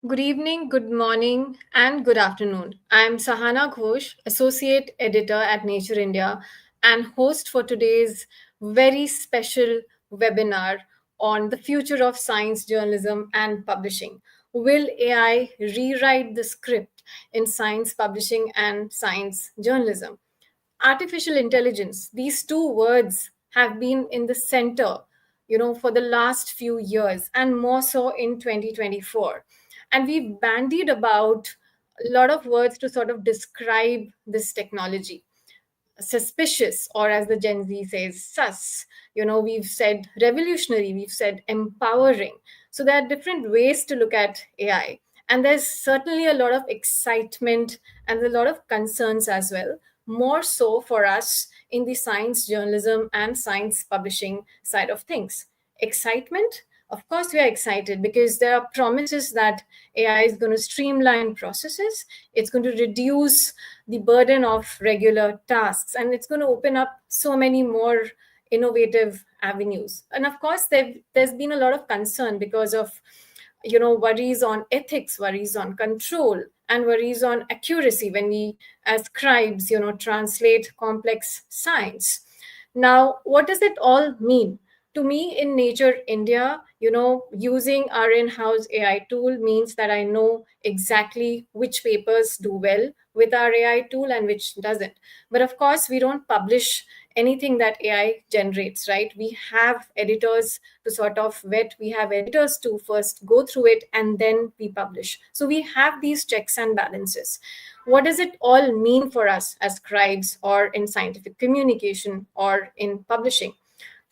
Good evening, good morning, and good afternoon. I'm Sahana Ghosh, Associate Editor at Nature India, and host for today's very special webinar on the future of science journalism and publishing. Will AI rewrite the script in science publishing and science journalism? Artificial intelligence, these two words have been in the center, for the last few years, and more so in 2024. And we've bandied about a lot of words to sort of describe this technology. Suspicious, or as the Gen Z says, sus. We've said revolutionary, we've said empowering. So there are different ways to look at AI. And there's certainly a lot of excitement and a lot of concerns as well, more so for us in the science journalism and science publishing side of things. Excitement? Of course, we are excited because there are promises that AI is going to streamline processes, it's going to reduce the burden of regular tasks, and it's going to open up so many more innovative avenues. And of course, there's been a lot of concern because of worries on ethics, worries on control, and worries on accuracy when we as scribes translate complex science. Now, what does it all mean? To me, in Nature India, using our in-house AI tool means that I know exactly which papers do well with our AI tool and which doesn't. But of course, we don't publish anything that AI generates, right? We have editors to sort of vet, we have editors to first go through it, and then we publish. So we have these checks and balances. What does it all mean for us as scribes, or in scientific communication, or in publishing?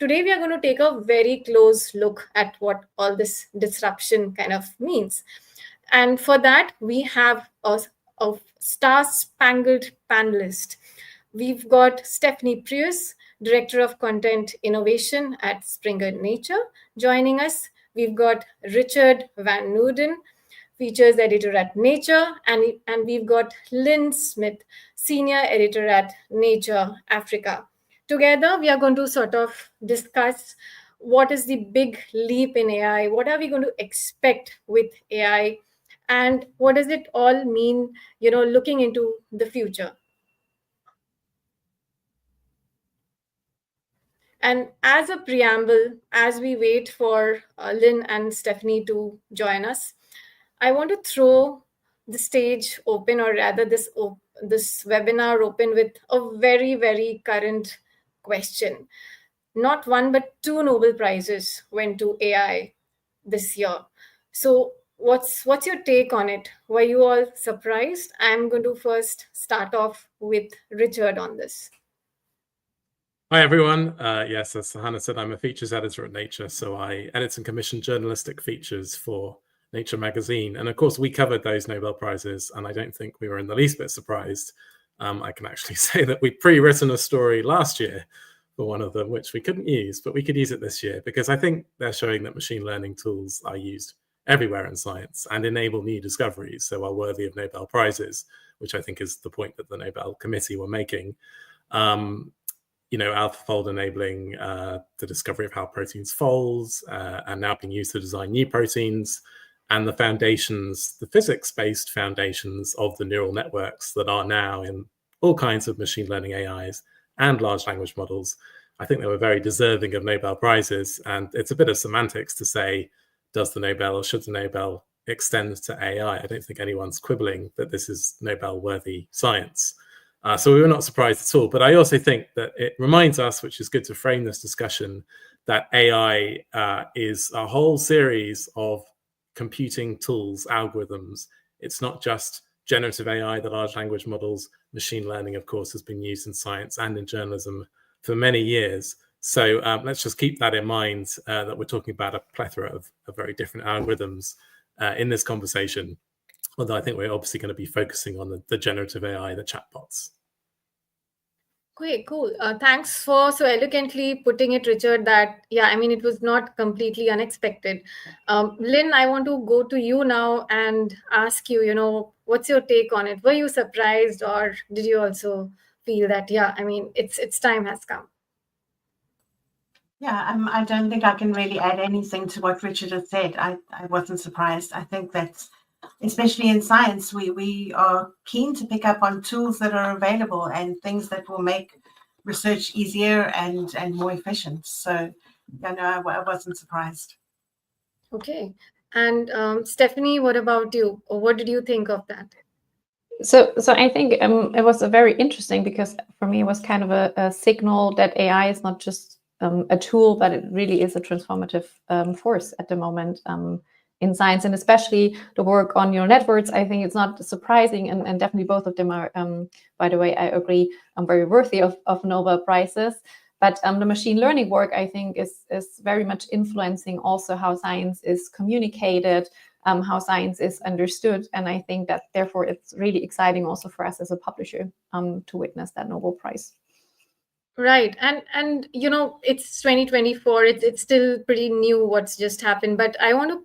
Today, we are going to take a very close look at what all this disruption kind of means. And for that, we have a star-spangled panelist. We've got Stephanie Prius, Director of Content Innovation at Springer Nature, joining us. We've got Richard Van Noorden, Features Editor at Nature, and we've got Lynn Smith, Senior Editor at Nature Africa. Together, we are going to sort of discuss what is the big leap in AI, what are we going to expect with AI, and what does it all mean, looking into the future. And as a preamble, as we wait for Lynn and Stephanie to join us, I want to throw the stage open, or rather this webinar open, with a very, very current question. Not one, but two Nobel Prizes went to AI this year. So what's your take on it? Were you all surprised? I'm going to first start off with Richard on this. Hi, everyone. Yes, as Hannah said, I'm a features editor at Nature, so I edit and commission journalistic features for Nature magazine. And of course, we covered those Nobel Prizes, and I don't think we were in the least bit surprised. I can actually say that we pre-written a story last year for one of them, which we couldn't use, but we could use it this year, because I think they're showing that machine learning tools are used everywhere in science and enable new discoveries, so are worthy of Nobel Prizes, which I think is the point that the Nobel Committee were making. AlphaFold enabling the discovery of how proteins fold, and now being used to design new proteins, and the foundations, the physics-based foundations of the neural networks that are now in all kinds of machine learning AIs and large language models. I think they were very deserving of Nobel Prizes, and it's a bit of semantics to say, does the Nobel or should the Nobel extend to AI? I don't think anyone's quibbling that this is Nobel-worthy science. So we were not surprised at all. But I also think that it reminds us, which is good to frame this discussion, that AI is a whole series of computing tools, algorithms. It's not just generative AI, the large language models. Machine learning, of course, has been used in science and in journalism for many years. So let's just keep that in mind, that we're talking about a plethora of very different algorithms in this conversation. Although I think we're obviously going to be focusing on the generative AI, the chatbots. Great, cool. Thanks for so eloquently putting it, Richard, that, it was not completely unexpected. Lynn, I want to go to you now and ask you, what's your take on it? Were you surprised, or did you also feel that, it's time has come? Yeah, I don't think I can really add anything to what Richard has said. I wasn't surprised. I think that especially in science, we are keen to pick up on tools that are available and things that will make research easier and more efficient. So, yeah, no, I wasn't surprised. Okay. And Stephanie, what about you? Or what did you think of that? So I think it was a very interesting, because for me it was kind of a signal that AI is not just a tool, but it really is a transformative force at the moment in science, and especially the work on neural networks. I think it's not surprising, and definitely both of them are, by the way, I agree, very worthy of Nobel Prizes. But the machine learning work, I think, is very much influencing also how science is communicated, how science is understood. And I think that therefore it's really exciting also for us as a publisher to witness that Nobel Prize. Right. And you know, it's 2024. It's still pretty new what's just happened. But I want to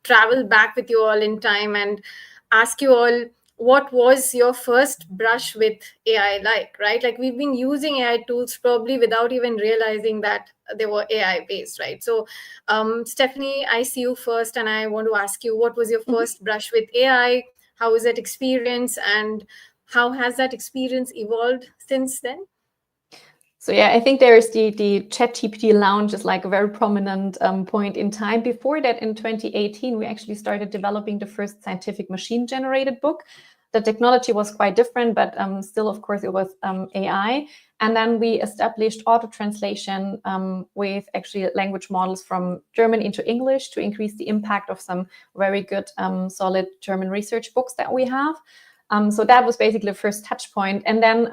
travel back with you all in time and ask you all, what was your first brush with AI like, right? Like, we've been using AI tools probably without even realizing that they were AI based, right? So, Stephanie, I see you first, and I want to ask you, what was your first brush with AI? How was that experience, and how has that experience evolved since then? So yeah, I think there's the ChatGPT launch is like a very prominent point in time. Before that, in 2018, we actually started developing the first scientific machine-generated book. The technology was quite different, but still, of course, it was AI. And then we established auto-translation with actually language models from German into English to increase the impact of some very good, solid German research books that we have. So that was basically the first touch point. And then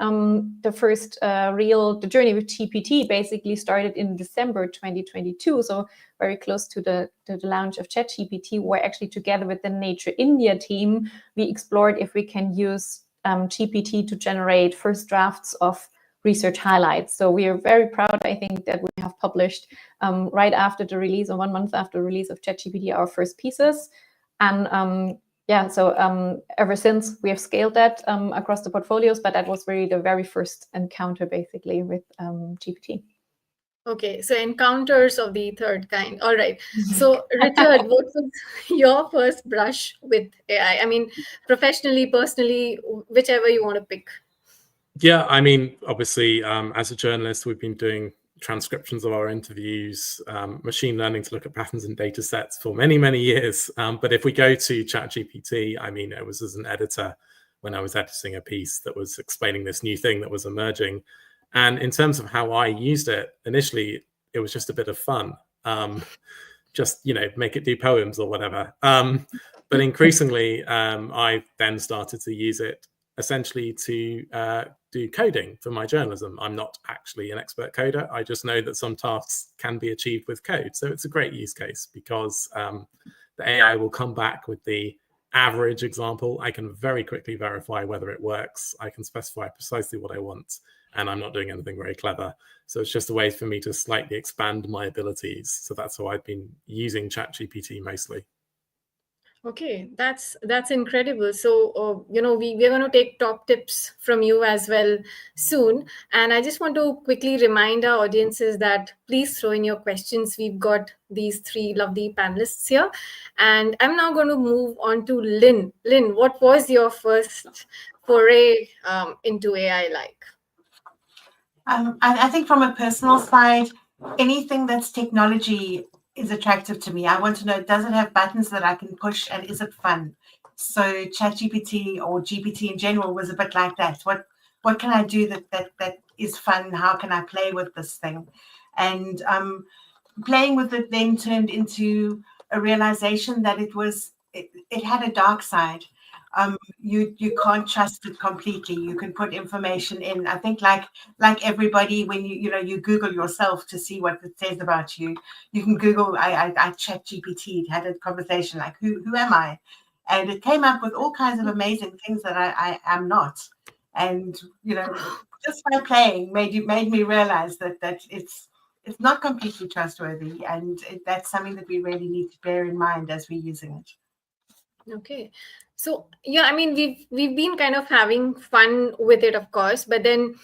the first the journey with GPT basically started in December 2022. So very close to the launch of ChatGPT, where actually together with the Nature India team, we explored if we can use GPT to generate first drafts of research highlights. So we are very proud, I think, that we have published right after the release, or 1 month after the release of ChatGPT, our first pieces. And yeah, so ever since we have scaled that across the portfolios, but that was really the very first encounter basically with GPT. Okay, so encounters of the third kind. All right. So, Richard, what was your first brush with AI? I mean, professionally, personally, whichever you want to pick. Yeah, I mean, obviously, as a journalist, we've been doing transcriptions of our interviews, machine learning to look at patterns in data sets for many, many years. But if we go to ChatGPT, I mean, it was as an editor when I was editing a piece that was explaining this new thing that was emerging. And in terms of how I used it, initially, it was just a bit of fun. Just, make it do poems or whatever. But increasingly, I then started to use it essentially to do coding for my journalism. I'm not actually an expert coder. I just know that some tasks can be achieved with code. So it's a great use case, because the AI will come back with the average example. I can very quickly verify whether it works. I can specify precisely what I want, and I'm not doing anything very clever. So it's just a way for me to slightly expand my abilities. So that's how I've been using ChatGPT mostly. Okay, that's incredible. So, we're going to take top tips from you as well soon. And I just want to quickly remind our audiences that please throw in your questions. We've got these three lovely panelists here. And I'm now going to move on to Lynn. Lynn, what was your first foray into AI like? I think from a personal side, anything that's technology is attractive to me. I want to know, does it have buttons that I can push, and is it fun? So ChatGPT, or GPT in general, was a bit like that. What can I do that is fun? How can I play with this thing? And playing with it then turned into a realization that it had a dark side. You can't trust it completely. You can put information in. I think like everybody, when you Google yourself to see what it says about you, you can Google. I chat GPT. It had a conversation like, who am I? And it came up with all kinds of amazing things that I am not. And just by playing made me realize that it's not completely trustworthy, and that's something that we really need to bear in mind as we're using it. Okay. So, yeah, I mean, we've been kind of having fun with it, of course, but then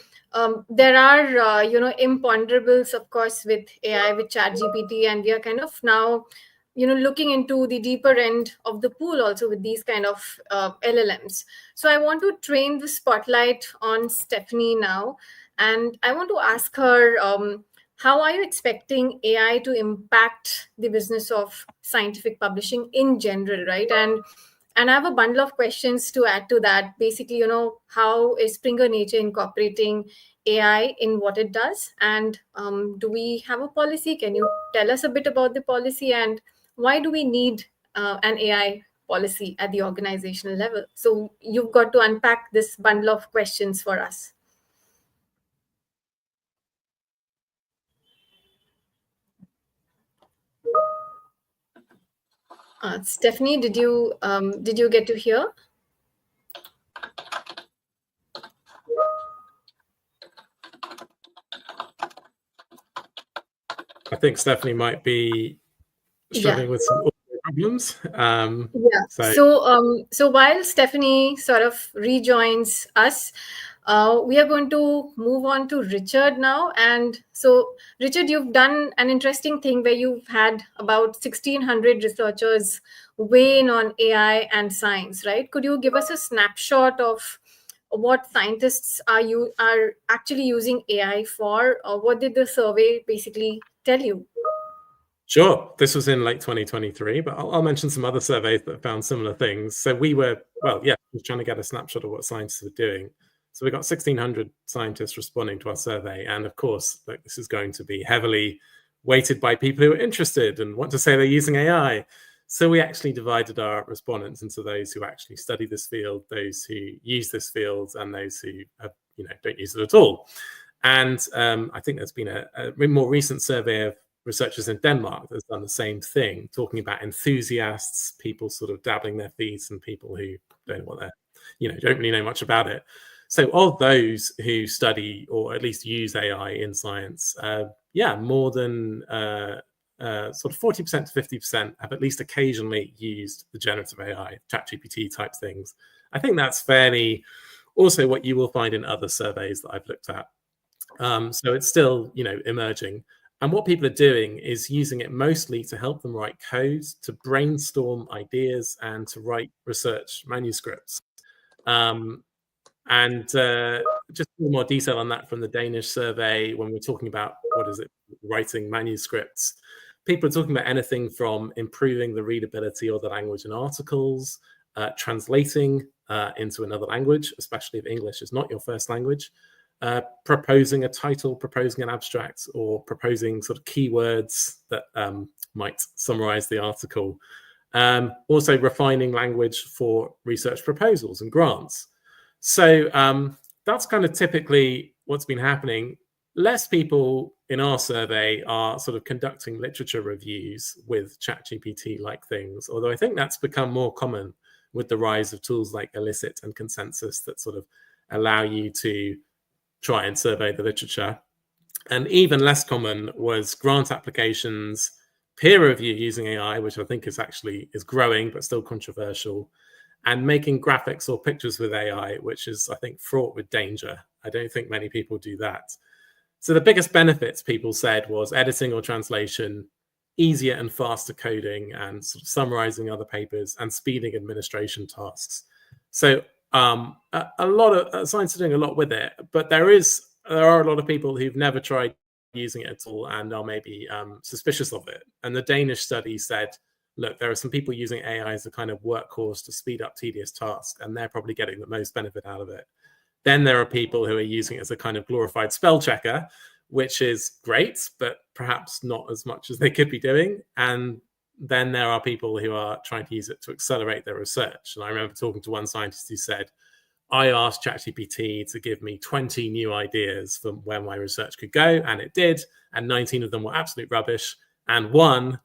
there are, imponderables, of course, with AI, with ChatGPT, and we are kind of now looking into the deeper end of the pool also with these kind of LLMs. So I want to train the spotlight on Stephanie now, and I want to ask her, how are you expecting AI to impact the business of scientific publishing in general, right? And I have a bundle of questions to add to that. Basically, how is Springer Nature incorporating AI in what it does? And do we have a policy? Can you tell us a bit about the policy? And why do we need an AI policy at the organizational level? So you've got to unpack this bundle of questions for us. Stephanie, did you get to hear? I think Stephanie might be struggling with some audio problems. So while Stephanie sort of rejoins us, we are going to move on to Richard now. And so, Richard, you've done an interesting thing where you've had about 1,600 researchers weigh in on AI and science, right? Could you give us a snapshot of what scientists are actually using AI for? Or what did the survey basically tell you? Sure. This was in late 2023, but I'll mention some other surveys that found similar things. So we were, trying to get a snapshot of what scientists were doing. So we got 1,600 scientists responding to our survey. And of course, this is going to be heavily weighted by people who are interested and want to say they're using AI. So we actually divided our respondents into those who actually study this field, those who use this field, and those who don't use it at all. And I think there's been a more recent survey of researchers in Denmark that's done the same thing, talking about enthusiasts, people sort of dabbling their feet, and people who don't know what they're, don't really know much about it. So of those who study or at least use AI in science, more than sort of 40% to 50% have at least occasionally used the generative AI, ChatGPT type things. I think that's fairly also what you will find in other surveys that I've looked at. So it's still, emerging. And what people are doing is using it mostly to help them write code, to brainstorm ideas, and to write research manuscripts. Just a little more detail on that from the Danish survey, when we're talking about, writing manuscripts. People are talking about anything from improving the readability or the language in articles, translating into another language, especially if English is not your first language, proposing a title, proposing an abstract, or proposing sort of keywords that might summarize the article. Also refining language for research proposals and grants. So that's kind of typically what's been happening. Less people in our survey are sort of conducting literature reviews with ChatGPT-like things, although I think that's become more common with the rise of tools like Elicit and Consensus that sort of allow you to try and survey the literature. And even less common was grant applications, peer review using AI, which I think is growing, but still controversial, and making graphics or pictures with AI, which is, I think, fraught with danger. I don't think many people do that. So the biggest benefits people said was editing or translation, easier and faster coding, and sort of summarizing other papers, and speeding administration tasks. So a lot of science are doing a lot with it, but there are a lot of people who've never tried using it at all and are maybe suspicious of it. And the Danish study said, look, there are some people using AI as a kind of workhorse to speed up tedious tasks, and they're probably getting the most benefit out of it. Then there are people who are using it as a kind of glorified spell checker, which is great, but perhaps not as much as they could be doing. And then there are people who are trying to use it to accelerate their research. And I remember talking to one scientist who said, I asked ChatGPT to give me 20 new ideas for where my research could go, and it did. And 19 of them were absolute rubbish. And one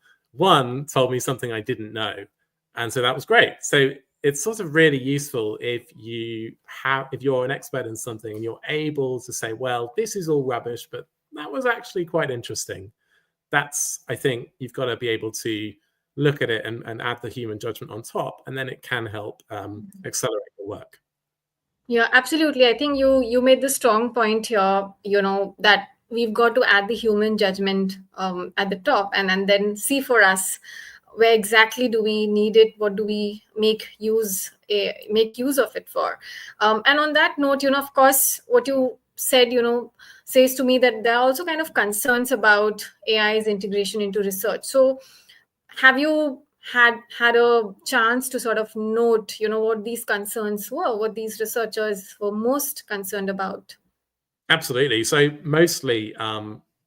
told me something I didn't know. And so that was great. So it's sort of really useful if you're an expert in something and you're able to say, well, this is all rubbish, but that was actually quite interesting. I think you've got to be able to look at it and add the human judgment on top, and then it can help accelerate the work. Yeah, absolutely. I think you made the strong point here, that we've got to add the human judgment at the top and then see for us where exactly do we need it, what do we make use of it for. And on that note, of course, what you said, says to me that there are also kind of concerns about AI's integration into research. So have you had a chance to sort of note, what these concerns were, what these researchers were most concerned about? Absolutely. So mostly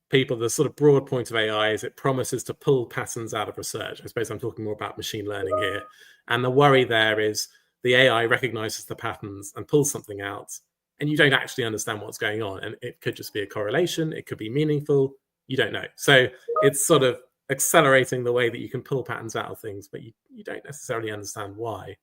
people, the sort of broad point of AI is it promises to pull patterns out of research. I suppose I'm talking more about machine learning here. And the worry there is the AI recognizes the patterns and pulls something out, and you don't actually understand what's going on. And it could just be a correlation. It could be meaningful. You don't know. So it's sort of accelerating the way that you can pull patterns out of things, but you don't necessarily understand why.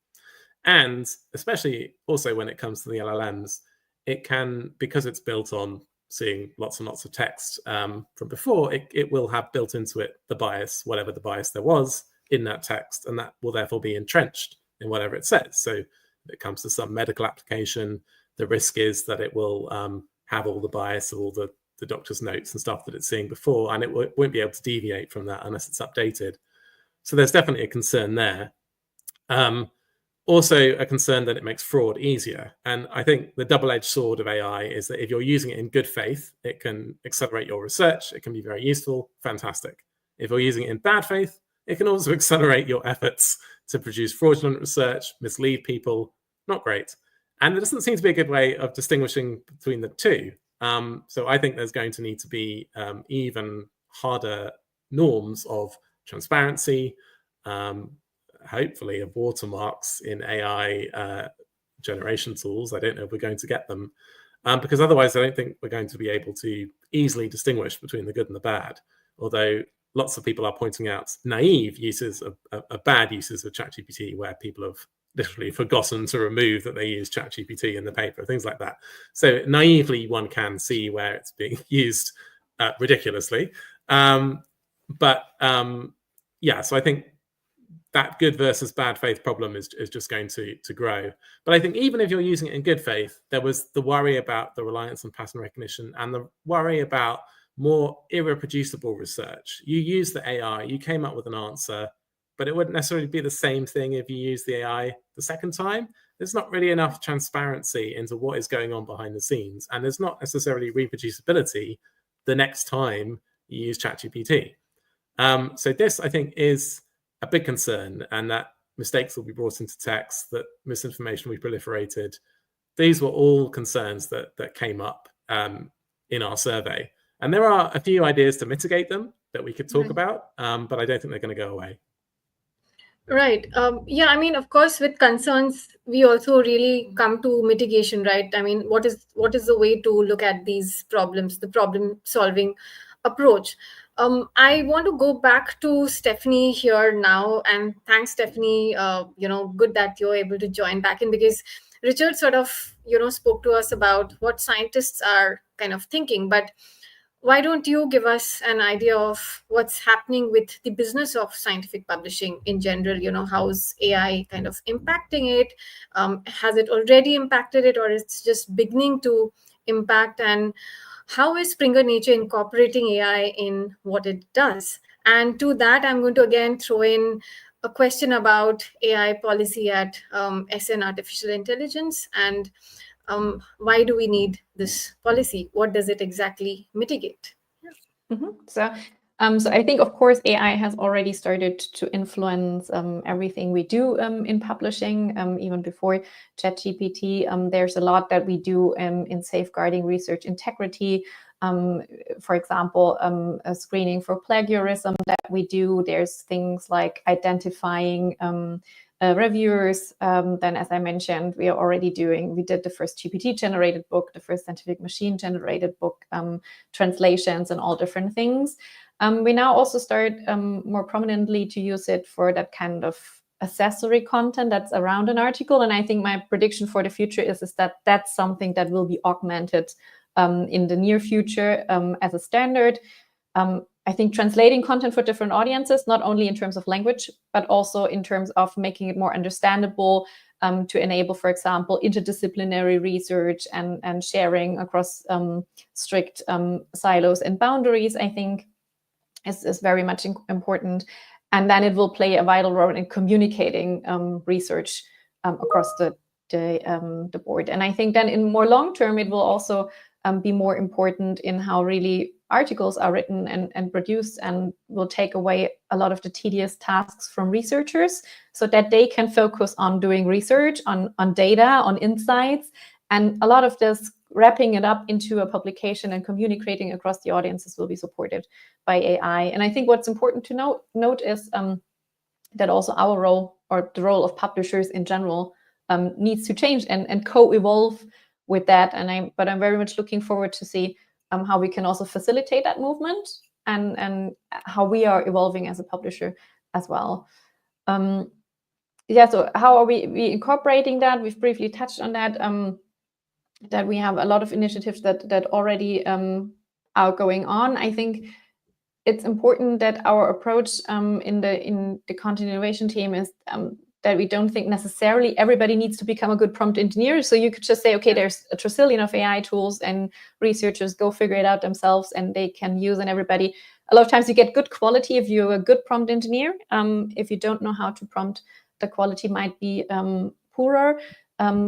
And especially also when it comes to the LLMs, it can, because it's built on seeing lots and lots of text from before, it will have built into it the bias, whatever the bias there was in that text, and that will therefore be entrenched in whatever it says. So if it comes to some medical application, the risk is that it will have all the bias of all the doctor's notes and stuff that it's seeing before, and it won't be able to deviate from that unless it's updated. So there's definitely a concern there. Also a concern that it makes fraud easier. And I think the double-edged sword of AI is that if you're using it in good faith, it can accelerate your research. It can be very useful, fantastic. If you're using it in bad faith, it can also accelerate your efforts to produce fraudulent research, mislead people, not great. And there doesn't seem to be a good way of distinguishing between the two. So I think there's going to need to be even harder norms of transparency, hopefully of watermarks in AI generation tools. I don't know if we're going to get them, because otherwise I don't think we're going to be able to easily distinguish between the good and the bad. Although lots of people are pointing out naive uses of bad uses of ChatGPT, where people have literally forgotten to remove that they use ChatGPT in the paper, things like that. So naively, one can see where it's being used ridiculously. Yeah, so I think that good versus bad faith problem is just going to grow. But I think even if you're using it in good faith, there was the worry about the reliance on pattern recognition and the worry about more irreproducible research. You use the AI, you came up with an answer, but it wouldn't necessarily be the same thing if you use the AI the second time. There's not really enough transparency into what is going on behind the scenes, and there's not necessarily reproducibility the next time you use ChatGPT. So this, I think, is a big concern, and that mistakes will be brought into text, that misinformation will be proliferated. These were all concerns that came up in our survey. And there are a few ideas to mitigate them that we could talk about, but I don't think they're going to go away. Right. Yeah, I mean, of course, with concerns, we also really come to mitigation, right? I mean, what is the way to look at these problems, the problem-solving approach? I want to go back to Stephanie here now, and thanks, Stephanie. Good that you're able to join back in, because Richard sort of, spoke to us about what scientists are kind of thinking, but why don't you give us an idea of what's happening with the business of scientific publishing in general? How's AI kind of impacting it? Has it already impacted it, or it's just beginning to impact? And how is Springer Nature incorporating AI in what it does? And to that, I'm going to again throw in a question about AI policy at SN Artificial Intelligence, and why do we need this policy? What does it exactly mitigate? So I think, of course, AI has already started to influence everything we do in publishing, even before ChatGPT. There's a lot that we do in safeguarding research integrity. For example, a screening for plagiarism that we do. There's things like identifying reviewers. Then, as I mentioned, we did the first GPT-generated book, the first scientific machine-generated book, translations and all different things. We now also start more prominently to use it for that kind of accessory content that's around an article. And I think my prediction for the future is that that's something that will be augmented in the near future as a standard. I think translating content for different audiences, not only in terms of language, but also in terms of making it more understandable to enable, for example, interdisciplinary research and sharing across strict silos and boundaries, I think is very much important. and then it will play a vital role in communicating research across the board. And I think then in more long term, it will also be more important in how really articles are written and produced, and will take away a lot of the tedious tasks from researchers so that they can focus on doing research, on data, on insights, and a lot of this wrapping it up into a publication and communicating across the audiences will be supported by AI. And I think what's important to note is that also our role, or the role of publishers in general, needs to change and co-evolve with that. But I'm very much looking forward to see how we can also facilitate that movement, and how we are evolving as a publisher as well. So how are we incorporating that? We've briefly touched on that. That we have a lot of initiatives that already are going on. I think it's important that our approach in the content innovation team is that we don't think necessarily everybody needs to become a good prompt engineer. So you could just say, okay, there's a trillion of AI tools and researchers go figure it out themselves and they can use, and everybody, a lot of times you get good quality if you're a good prompt engineer. If you don't know how to prompt, the quality might be poorer.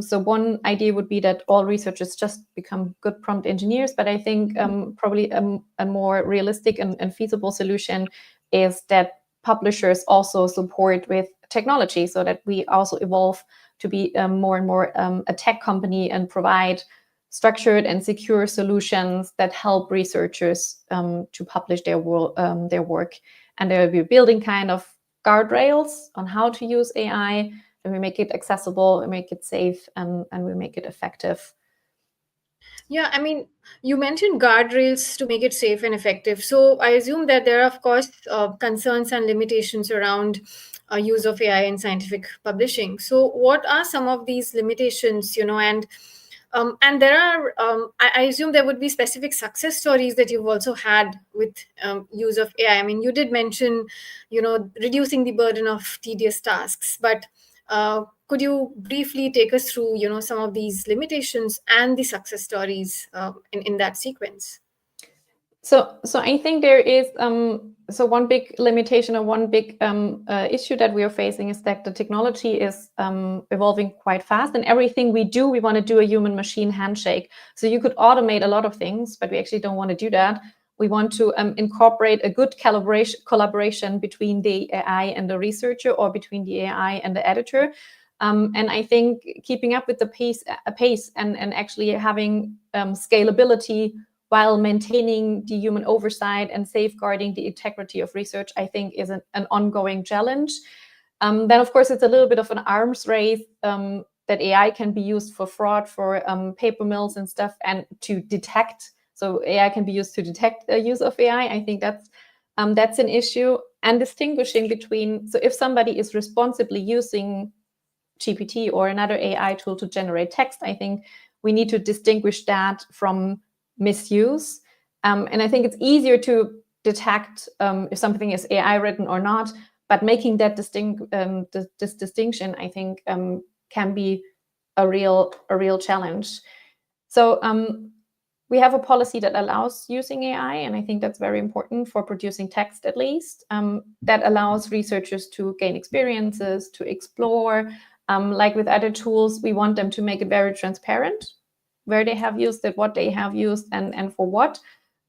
So one idea would be that all researchers just become good prompt engineers. But I think probably a more realistic and feasible solution is that publishers also support with technology, so that we also evolve to be more and more a tech company and provide structured and secure solutions that help researchers to publish their work. And they will be building kind of guardrails on how to use AI, and we make it accessible, we make it safe, and we make it effective. Yeah, I mean, you mentioned guardrails to make it safe and effective. So I assume that there are, of course, concerns and limitations around use of AI in scientific publishing. So what are some of these limitations, and there are, I assume there would be specific success stories that you've also had with use of AI. I mean, you did mention, reducing the burden of tedious tasks, but could you briefly take us through, some of these limitations and the success stories in that sequence? So I think there is one big limitation, or one big issue that we are facing is that the technology is evolving quite fast, and everything we do, we want to do a human-machine handshake. So you could automate a lot of things, but we actually don't want to do that. We want to incorporate a good collaboration between the AI and the researcher, or between the AI and the editor. And I think keeping up with the pace and actually having scalability while maintaining the human oversight and safeguarding the integrity of research, I think is an ongoing challenge. Then, of course, it's a little bit of an arms race that AI can be used for fraud, for paper mills and stuff, and to detect. So AI can be used to detect the use of AI. I think that's an issue. And distinguishing between, so if somebody is responsibly using GPT or another AI tool to generate text, I think we need to distinguish that from misuse. And I think it's easier to detect if something is AI written or not, but making that this distinction, I think, can be a real challenge. So we have a policy that allows using AI, and I think that's very important for producing text, at least, that allows researchers to gain experiences, to explore. Like with other tools, we want them to make it very transparent, where they have used it, what they have used, and for what.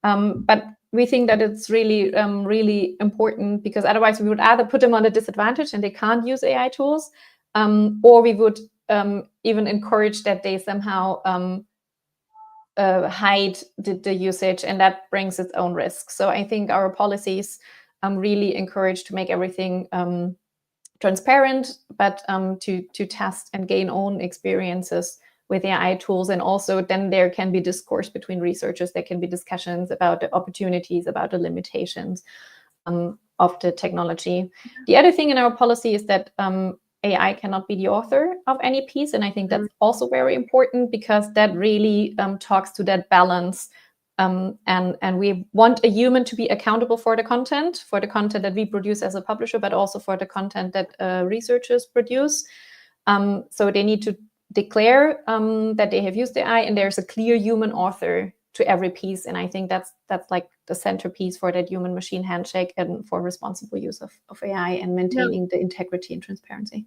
But we think that it's really important, because otherwise we would either put them on a disadvantage and they can't use AI tools, or we would even encourage that they somehow hide the usage, and that brings its own risk. So I think our policies really encourage to make everything transparent, but to test and gain own experiences with AI tools. And also then there can be discourse between researchers, there can be discussions about the opportunities, about the limitations of the technology. The other thing in our policy is that AI cannot be the author of any piece, and I think that's also very important, because that really talks to that balance. And we want a human to be accountable for the content that we produce as a publisher, but also for the content that researchers produce. So they need to declare that they have used AI, and there's a clear human author to every piece. And I think that's like the centerpiece for that human machine handshake and for responsible use of AI and maintaining the integrity and transparency.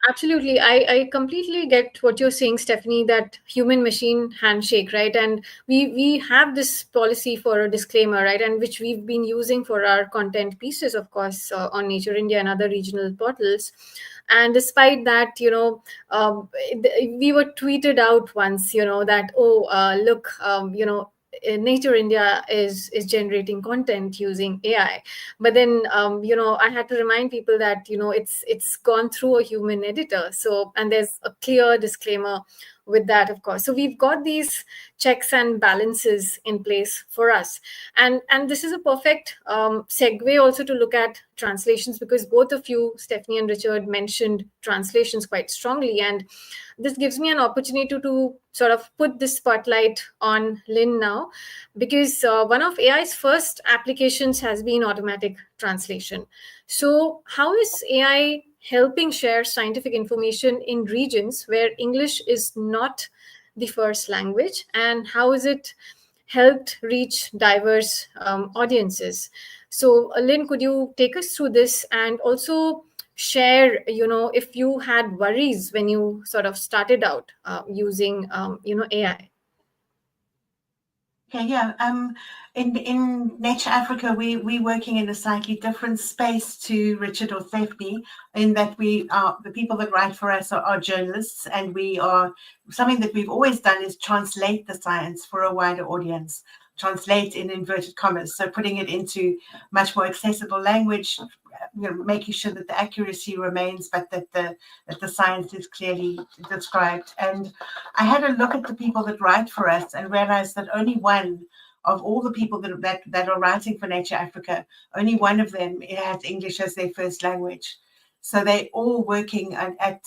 Absolutely. I completely get what you're saying, Stephanie, that human machine handshake, right? And we have this policy for a disclaimer, right? And which we've been using for our content pieces, of course, on Nature India and other regional portals. And despite that, we were tweeted out once, that, look, Nature India is generating content using AI. But then I had to remind people that it's gone through a human editor, so, and there's a clear disclaimer with that, of course. So we've got these checks and balances in place for us, and this is a perfect segue also to look at translations, because both of you, Stephanie and Richard, mentioned translations quite strongly, and this gives me an opportunity to sort of put this spotlight on Lynn now, because one of AI's first applications has been automatic translation. So how is AI helping share scientific information in regions where English is not the first language, and how is it helped reach diverse audiences? So Lynn, could you take us through this, and also share, if you had worries when you sort of started out using, AI? Okay, yeah. In Nature Africa, we're working in a slightly different space to Richard or Stephanie, in that we are, the people that write for us are journalists, and we are, something that we've always done is translate the science for a wider audience. Translate in inverted commas, so putting it into much more accessible language, making sure that the accuracy remains, but that the science is clearly described. And I had a look at the people that write for us and realized that only one of all the people that are writing for Nature Africa, only one of them has English as their first language. So they're all working at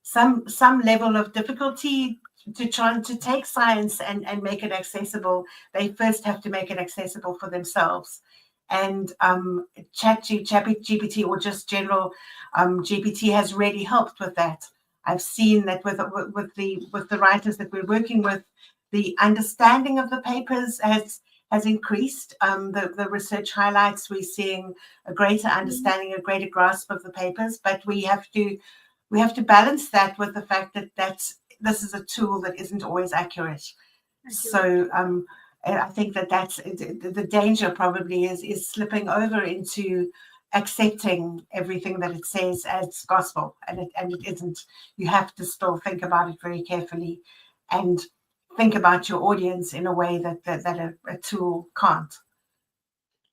some level of difficulty to try to take science and make it accessible. They first have to make it accessible for themselves. And ChatGPT, or just general GPT, has really helped with that. I've seen that with the writers that we're working with, the understanding of the papers has increased. The research highlights, we're seeing a greater understanding, a greater grasp of the papers, but we have to balance that with the fact that this is a tool that isn't always accurate. So I think that's the danger probably is slipping over into accepting everything that it says as gospel, and it isn't. You have to still think about it very carefully and think about your audience in a way that a tool can't.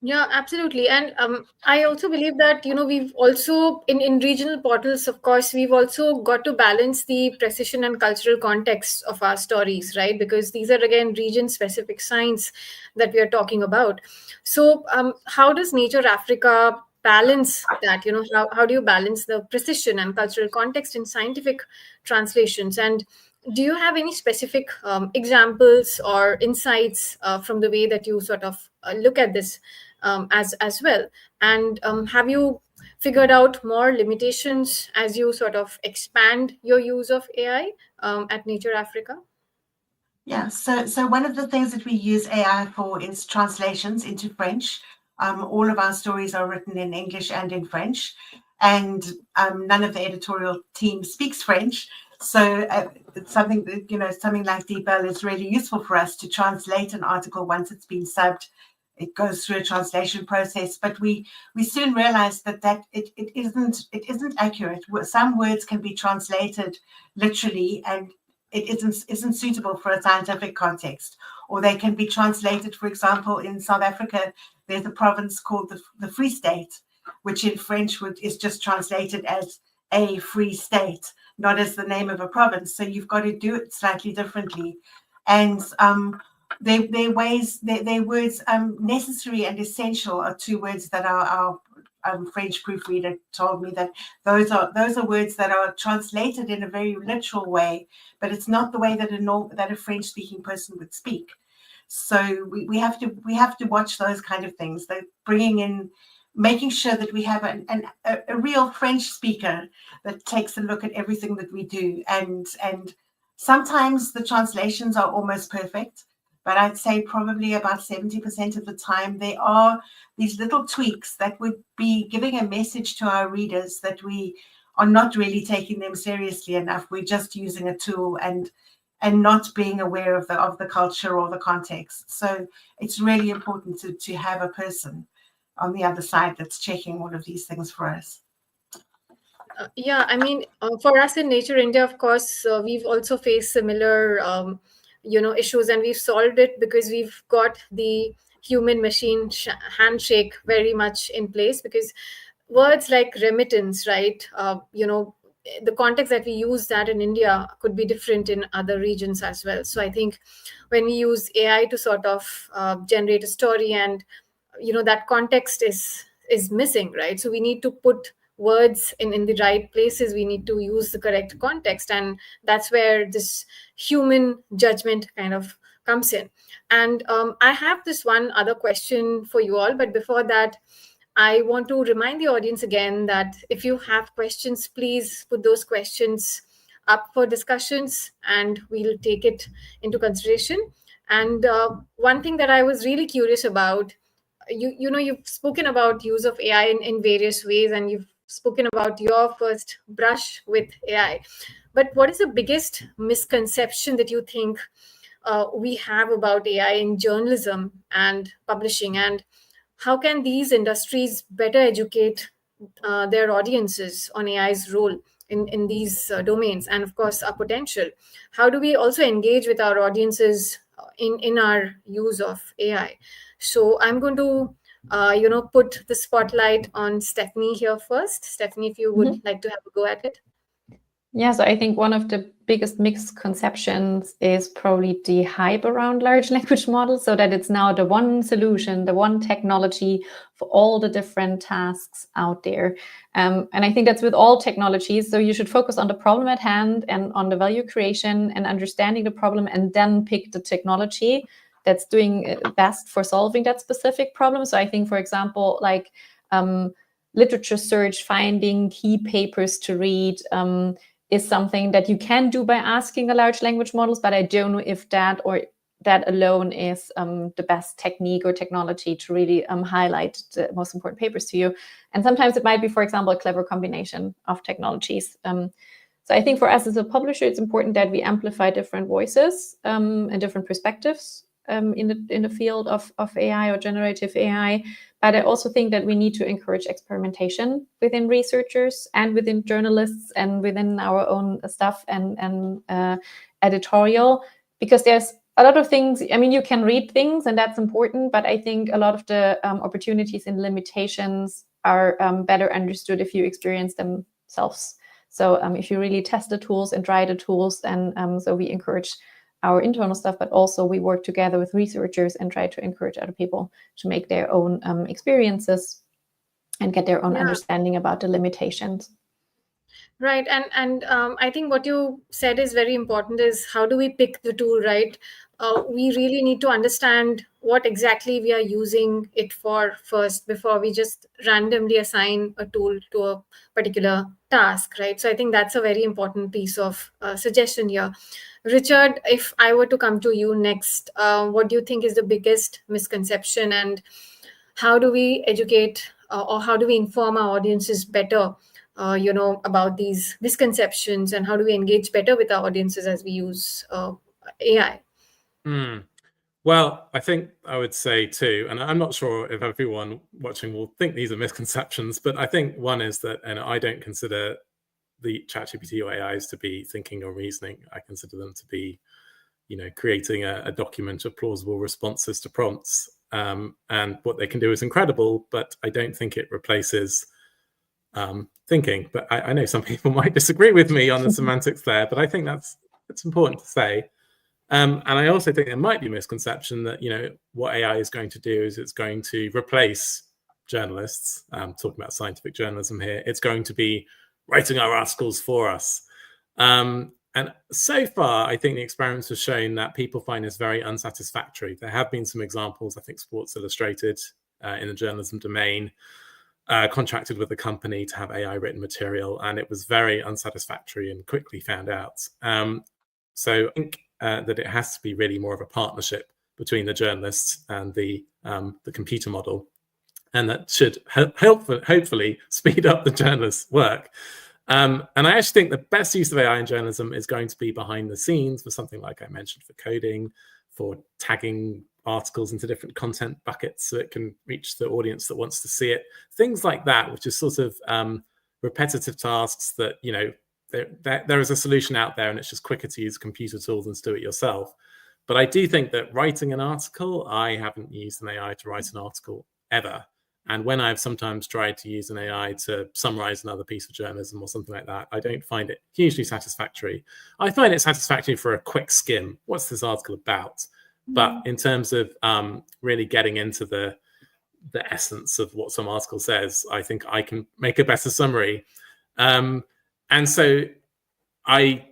Yeah, absolutely. And I also believe that, we've also, in regional portals, of course, we've also got to balance the precision and cultural context of our stories, right? Because these are, again, region-specific science that we are talking about. So how does Nature Africa balance that? How do you balance the precision and cultural context in scientific translations? And do you have any specific examples or insights from the way that you sort of look at this as well? And have you figured out more limitations as you sort of expand your use of AI at Nature Africa? Yeah, so one of the things that we use AI for is translations into French. All of our stories are written in English and in French, and none of the editorial team speaks French. So it's something that, something like DeepL is really useful for us to translate an article once it's been subbed. It goes through a translation process, but we soon realized that it isn't accurate. Some words can be translated literally, and it isn't suitable for a scientific context. Or they can be translated, for example, in South Africa, there's a province called the Free State, which in French is just translated as a free state, not as the name of a province. So you've got to do it slightly differently. And their words, necessary and essential, are two words that our French proofreader told me that those are words that are translated in a very literal way, but it's not the way that a French-speaking person would speak. So we have to watch those kind of things. They're bringing in, making sure that we have a real French speaker that takes a look at everything that we do, and sometimes the translations are almost perfect, but I'd say probably about 70% of the time there are these little tweaks that would be giving a message to our readers that we are not really taking them seriously enough. We're just using a tool and not being aware of the culture or the context. So it's really important to have a person on the other side that's checking all of these things for us. Yeah, I mean, for us in Nature India, of course, we've also faced similar, issues, and we've solved it because we've got the human-machine handshake very much in place. Because words like remittance, right? The context that we use that in India could be different in other regions as well. So I think when we use AI to sort of generate a story, and that context is missing, right? So we need to put words in the right places. We need to use the correct context, and that's where this human judgment kind of comes in. And I have this one other question for you all, but before that, I want to remind the audience again that if you have questions, please put those questions up for discussions and we'll take it into consideration. And one thing that I was really curious about, you've spoken about use of AI in various ways, and you've spoken about your first brush with AI. But what is the biggest misconception that you think we have about AI in journalism and publishing, and how can these industries better educate their audiences on AI's role in these domains, and of course our potential? How do we also engage with our audiences in our use of AI? So I'm going to put the spotlight on Stephanie here first. Stephanie, if you would like to have a go at it. Yeah, so I think one of the biggest misconceptions is probably the hype around large language models, so that it's now the one solution, the one technology for all the different tasks out there. And I think that's with all technologies. So you should focus on the problem at hand and on the value creation and understanding the problem, and then pick the technology that's doing best for solving that specific problem. So I think, for example, like literature search, finding key papers to read, is something that you can do by asking a large language models, but I don't know if that alone is the best technique or technology to really highlight the most important papers to you. And sometimes it might be, for example, a clever combination of technologies. So I think for us as a publisher, it's important that we amplify different voices and different perspectives in the field of AI or generative AI. But I also think that we need to encourage experimentation within researchers and within journalists and within our own staff and editorial, because there's a lot of things. I mean, you can read things and that's important, but I think a lot of the opportunities and limitations are better understood if you experience themselves. So if you really test the tools and try the tools, and so we encourage our internal stuff, but also we work together with researchers and try to encourage other people to make their own experiences and get their own understanding about the limitations. Right. And I think what you said is very important, is how do we pick the tool, right? We really need to understand what exactly we are using it for first, before we just randomly assign a tool to a particular task, right? So I think that's a very important piece of suggestion here. Richard, if I were to come to you next, what do you think is the biggest misconception, and how do we educate or how do we inform our audiences better about these misconceptions, and how do we engage better with our audiences as we use AI? Well, I think I would say too, and I'm not sure if everyone watching will think these are misconceptions, but I think one is that, and I don't consider the ChatGPT or AIs to be thinking or reasoning. I consider them to be, creating a document of plausible responses to prompts. And what they can do is incredible, but I don't think it replaces thinking. But I know some people might disagree with me on the semantics there, but I think it's important to say. And I also think there might be a misconception that, what AI is going to do is it's going to replace journalists. Talking about scientific journalism here, it's going to be writing our articles for us. And so far, I think the experiments have shown that people find this very unsatisfactory. There have been some examples. I think Sports Illustrated in the journalism domain contracted with a company to have AI written material, and it was very unsatisfactory and quickly found out. So I think that it has to be really more of a partnership between the journalist and the computer model. And that should hopefully speed up the journalist's work. And I actually think the best use of AI in journalism is going to be behind the scenes for something like I mentioned, for coding, for tagging articles into different content buckets so it can reach the audience that wants to see it. Things like that, which is sort of repetitive tasks that, you know, there is a solution out there and it's just quicker to use computer tools than to do it yourself. But I do think that writing an article, I haven't used an AI to write an article ever. And when I've sometimes tried to use an AI to summarize another piece of journalism or something like that, I don't find it hugely satisfactory. I find it satisfactory for a quick skim. What's this article about? But in terms of really getting into the essence of what some article says, I think I can make a better summary. And so I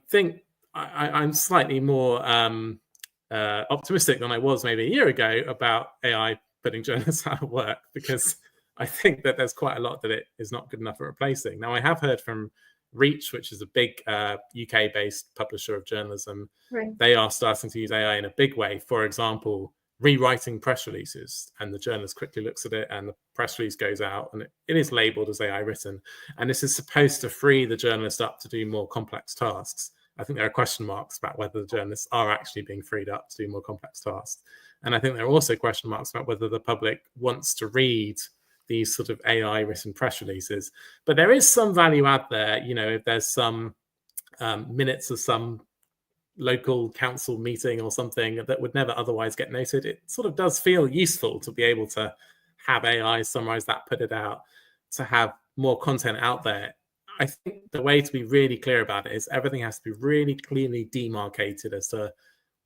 think I'm slightly more optimistic than I was maybe a year ago about AI putting journalists out of work, because I think that there's quite a lot that it is not good enough at replacing. Now, I have heard from Reach, which is a big UK-based publisher of journalism. Right. They are starting to use AI in a big way. For example, rewriting press releases, and the journalist quickly looks at it and the press release goes out and it is labeled as AI written. And this is supposed to free the journalist up to do more complex tasks. I think there are question marks about whether the journalists are actually being freed up to do more complex tasks. And I think there are also question marks about whether the public wants to read these sort of AI written press releases. But there is some value out there, you know, if there's some minutes of some local council meeting or something that would never otherwise get noted, it sort of does feel useful to be able to have AI summarize that, put it out, to have more content out there. I think the way to be really clear about it is everything has to be really clearly demarcated as to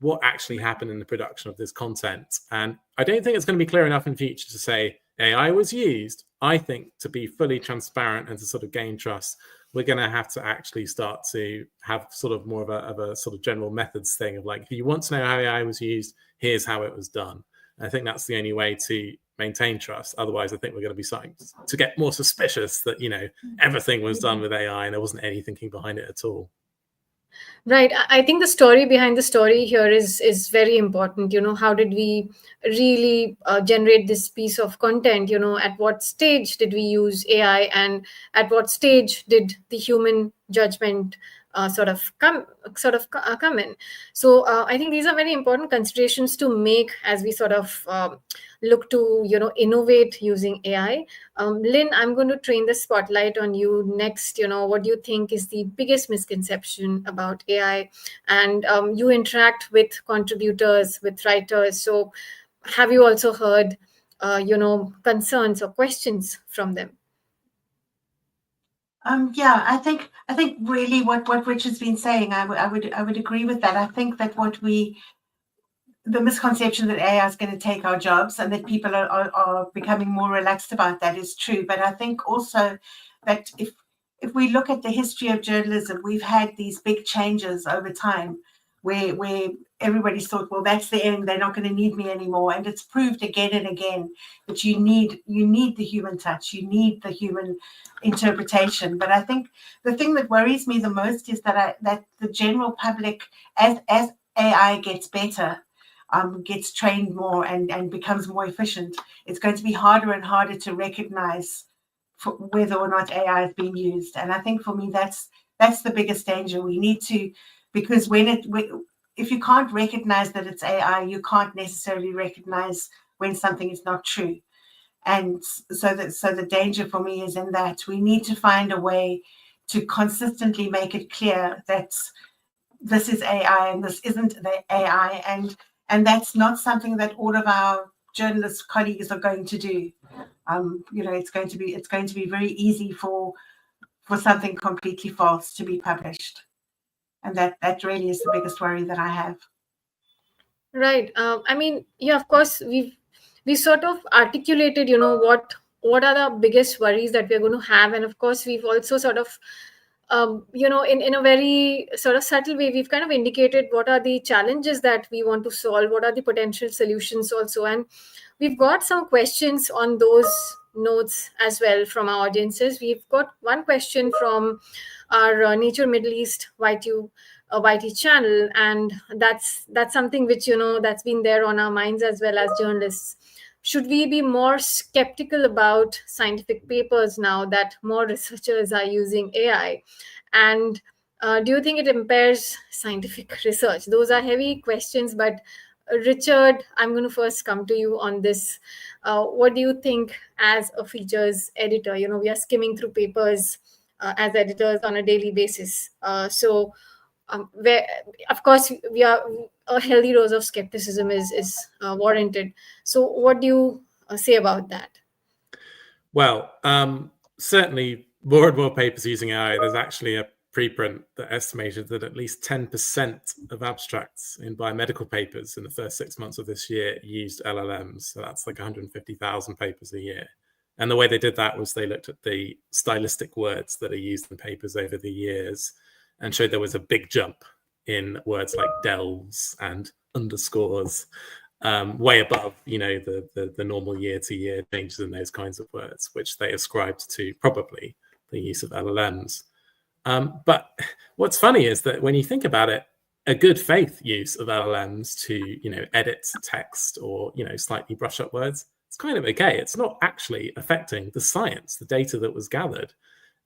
what actually happened in the production of this content. And I don't think it's going to be clear enough in future to say AI was used. I think to be fully transparent and to sort of gain trust, we're going to have to actually start to have sort of more of a sort of general methods thing of like, if you want to know how AI was used, here's how it was done. And I think that's the only way to maintain trust. Otherwise, I think we're going to be starting to get more suspicious that, you know, everything was done with AI and there wasn't any thinking behind it at all. Right. I think the story behind the story here is very important. You know, how did we really generate this piece of content? You know, at what stage did we use AI, and at what stage did the human judgment come in? So I think these are very important considerations to make as we sort of look to, you know, innovate using AI. Lynn, I'm going to train the spotlight on you next. You know, what do you think is the biggest misconception about AI? And you interact with contributors, with writers. So have you also heard, you know, concerns or questions from them? Yeah, I think really what Richard's been saying, I would agree with that. I think that the misconception that AI is going to take our jobs and that people are becoming more relaxed about that is true. But I think also that if we look at the history of journalism, we've had these big changes over time where everybody thought, well, that's the end, they're not going to need me anymore. And it's proved again and again that you need the human touch, you need the human interpretation. But I think the thing that worries me the most is that the general public, as AI gets better, gets trained more and becomes more efficient, it's going to be harder and harder to recognize whether or not AI is being used. And I think for me, that's the biggest danger. We need to, because if you can't recognize that it's AI, you can't necessarily recognize when something is not true. And so the danger for me is in that we need to find a way to consistently make it clear that this is AI and this isn't the AI, and that's not something that all of our journalist colleagues are going to do. You know, it's going to be very easy for something completely false to be published, and that really is the biggest worry that I have. Right. I mean, yeah, of course, we sort of articulated, you know, what are the biggest worries that we're going to have, and of course, we've also sort of you know, in a very sort of subtle way, we've kind of indicated what are the challenges that we want to solve, what are the potential solutions also. And we've got some questions on those notes as well from our audiences. We've got one question from our Nature Middle East YTU a YT channel, and that's something which, that's been there on our minds as well as journalists. Should we be more skeptical about scientific papers now that more researchers are using AI? And do you think it impairs scientific research? Those are heavy questions, but Richard, I'm going to first come to you on this. What do you think as a features editor? We are skimming through papers as editors on a daily basis. Where, of course, we are a healthy dose of skepticism is warranted. So, what do you say about that? Well, certainly more and more papers using AI. There's actually a preprint that estimated that at least 10% of abstracts in biomedical papers in the first 6 months of this year used LLMs. So that's like 150,000 papers a year. And the way they did that was they looked at the stylistic words that are used in papers over the years and showed there was a big jump in words like delves and underscores, way above, the normal year-to-year changes in those kinds of words, which they ascribed to probably the use of LLMs. But what's funny is that when you think about it, a good faith use of LLMs to, edit text or, slightly brush up words, it's kind of okay. It's not actually affecting the science, the data that was gathered.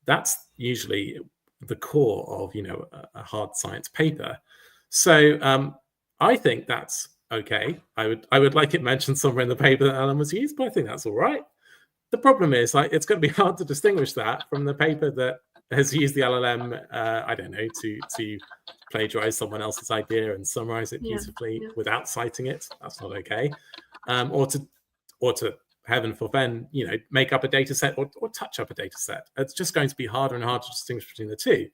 That's usually the core of, a hard science paper. So I think that's okay. I would like it mentioned somewhere in the paper that LLM was used, but I think that's all right. The problem is, it's going to be hard to distinguish that from the paper that has used the LLM, I don't know, to plagiarize someone else's idea and summarize it beautifully without citing it. That's not okay. Or to heaven forfend, make up a data set or touch up a data set. It's just going to be harder and harder to distinguish between the two.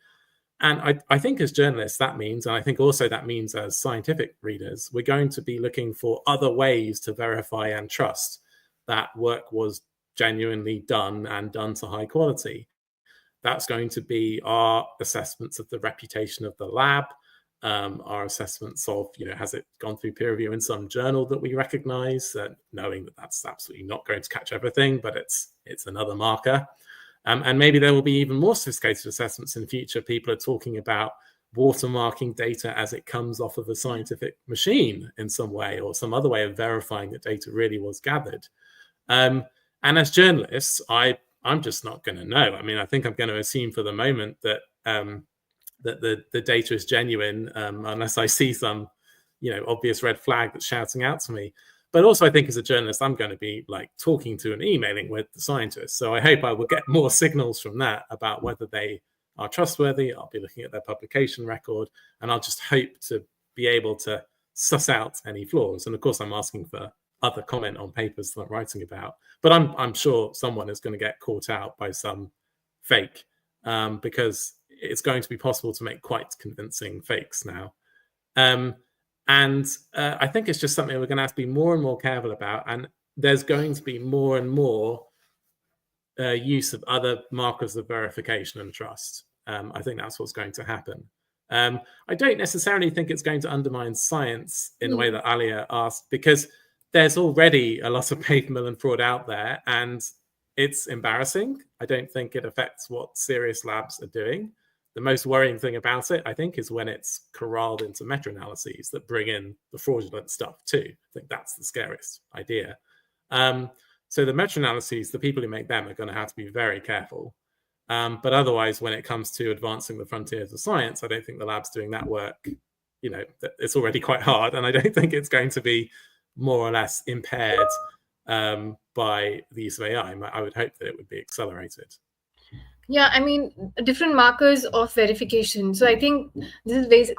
And I think as journalists, that means, and I think also that means as scientific readers, we're going to be looking for other ways to verify and trust that work was genuinely done and done to high quality. That's going to be our assessments of the reputation of the lab, our assessments of, has it gone through peer review in some journal that we recognize, knowing that that's absolutely not going to catch everything, but it's another marker. And maybe there will be even more sophisticated assessments in the future. People are talking about watermarking data as it comes off of a scientific machine in some way, or some other way of verifying that data really was gathered. And as journalists, I'm just not going to know. I mean, I think I'm going to assume for the moment that that the data is genuine, unless I see some, obvious red flag that's shouting out to me. But also, I think as a journalist, I'm going to be like talking to and emailing with the scientists. So I hope I will get more signals from that about whether they are trustworthy. I'll be looking at their publication record, and I'll just hope to be able to suss out any flaws. And of course, I'm asking for other comment on papers that I'm writing about. But I'm sure someone is going to get caught out by some fake, because it's going to be possible to make quite convincing fakes now. And I think it's just something we're going to have to be more and more careful about. And there's going to be more and more use of other markers of verification and trust. I think that's what's going to happen. I don't necessarily think it's going to undermine science in the way that Alia asked, because there's already a lot of paper mill and fraud out there, and it's embarrassing. I don't think it affects what serious labs are doing. The most worrying thing about it, I think, is when it's corralled into meta-analyses that bring in the fraudulent stuff too. I think that's the scariest idea. So the meta-analyses, the people who make them are going to have to be very careful. But otherwise, when it comes to advancing the frontiers of science, I don't think the lab's doing that work. It's already quite hard, and I don't think it's going to be more or less impaired by the use of AI. I would hope that it would be accelerated. Yeah, I mean, different markers of verification. So I think this is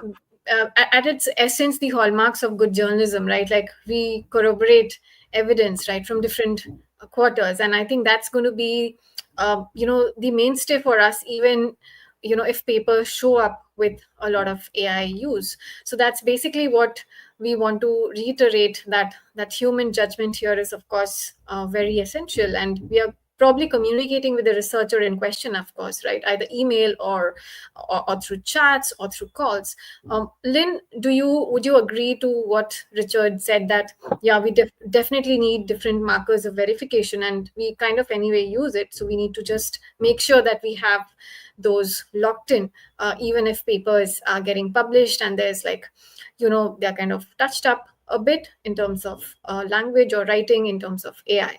at its essence the hallmarks of good journalism, right? Like we corroborate evidence, right, from different quarters, and I think that's going to be, the mainstay for us, even if papers show up with a lot of AI use. So that's basically what we want to reiterate, that human judgment here is, of course, very essential, and we are probably communicating with the researcher in question, of course, right? Either email or through chats or through calls. Lynn, would you agree to what Richard said, that yeah, we definitely need different markers of verification, and we kind of anyway use it, so we need to just make sure that we have those locked in, even if papers are getting published and there's like, they're kind of touched up a bit in terms of language or writing in terms of AI.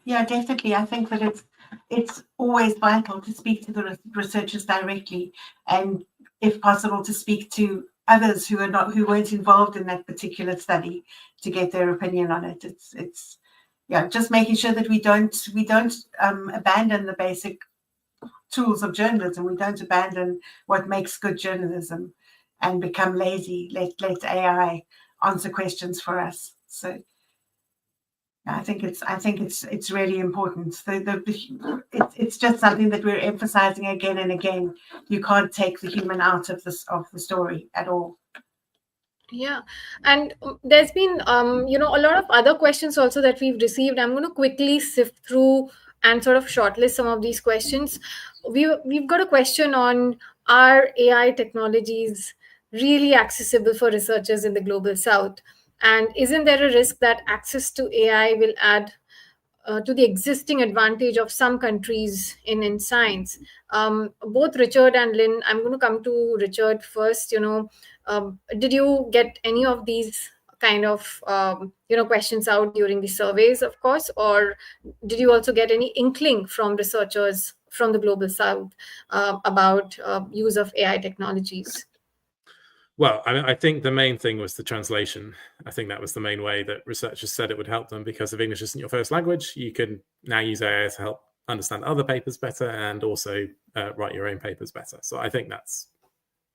Yeah, definitely. I think that it's always vital to speak to the researchers directly, and if possible, to speak to others who weren't involved in that particular study to get their opinion on it. It's just making sure that we don't abandon the basic tools of journalism. We don't abandon what makes good journalism and become lazy. Let AI answer questions for us. So I think it's really important. It's just something that we're emphasizing again and again. You can't take the human out of the story at all. Yeah, and there's been a lot of other questions also that we've received. I'm going to quickly sift through and sort of shortlist some of these questions. We've got a question on, are AI technologies really accessible for researchers in the global south? And isn't there a risk that access to AI will add to the existing advantage of some countries in science? Both Richard and Lynn, I'm going to come to Richard first. Did you get any of these kind of questions out during the surveys, of course, or did you also get any inkling from researchers from the global south about use of AI technologies? Well, I think the main thing was the translation. I think that was the main way that researchers said it would help them, because if English isn't your first language, you can now use AI to help understand other papers better and also write your own papers better. So I think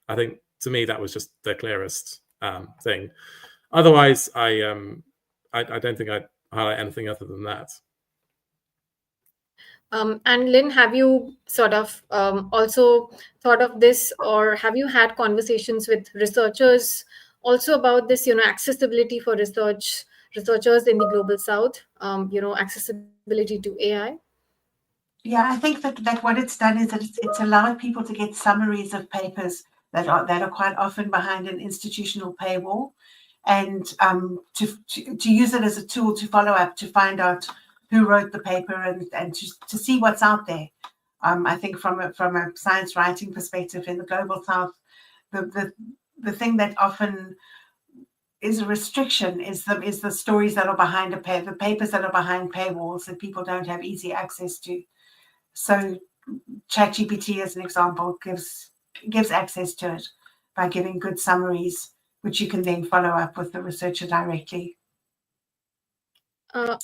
to me, that was just the clearest thing. Otherwise, I don't think I'd highlight anything other than that. And Lynn, have you sort of also thought of this, or have you had conversations with researchers also about this, accessibility for researchers in the global south, accessibility to AI? Yeah, I think that what it's done is that it's allowed people to get summaries of papers that are quite often behind an institutional paywall, and to use it as a tool to follow up, to find out who wrote the paper and to see what's out there. I think from a science writing perspective in the global south, the thing that often is a restriction is the stories that are behind the papers that are behind paywalls that people don't have easy access to. So ChatGPT, as an example, gives access to it by giving good summaries, which you can then follow up with the researcher directly.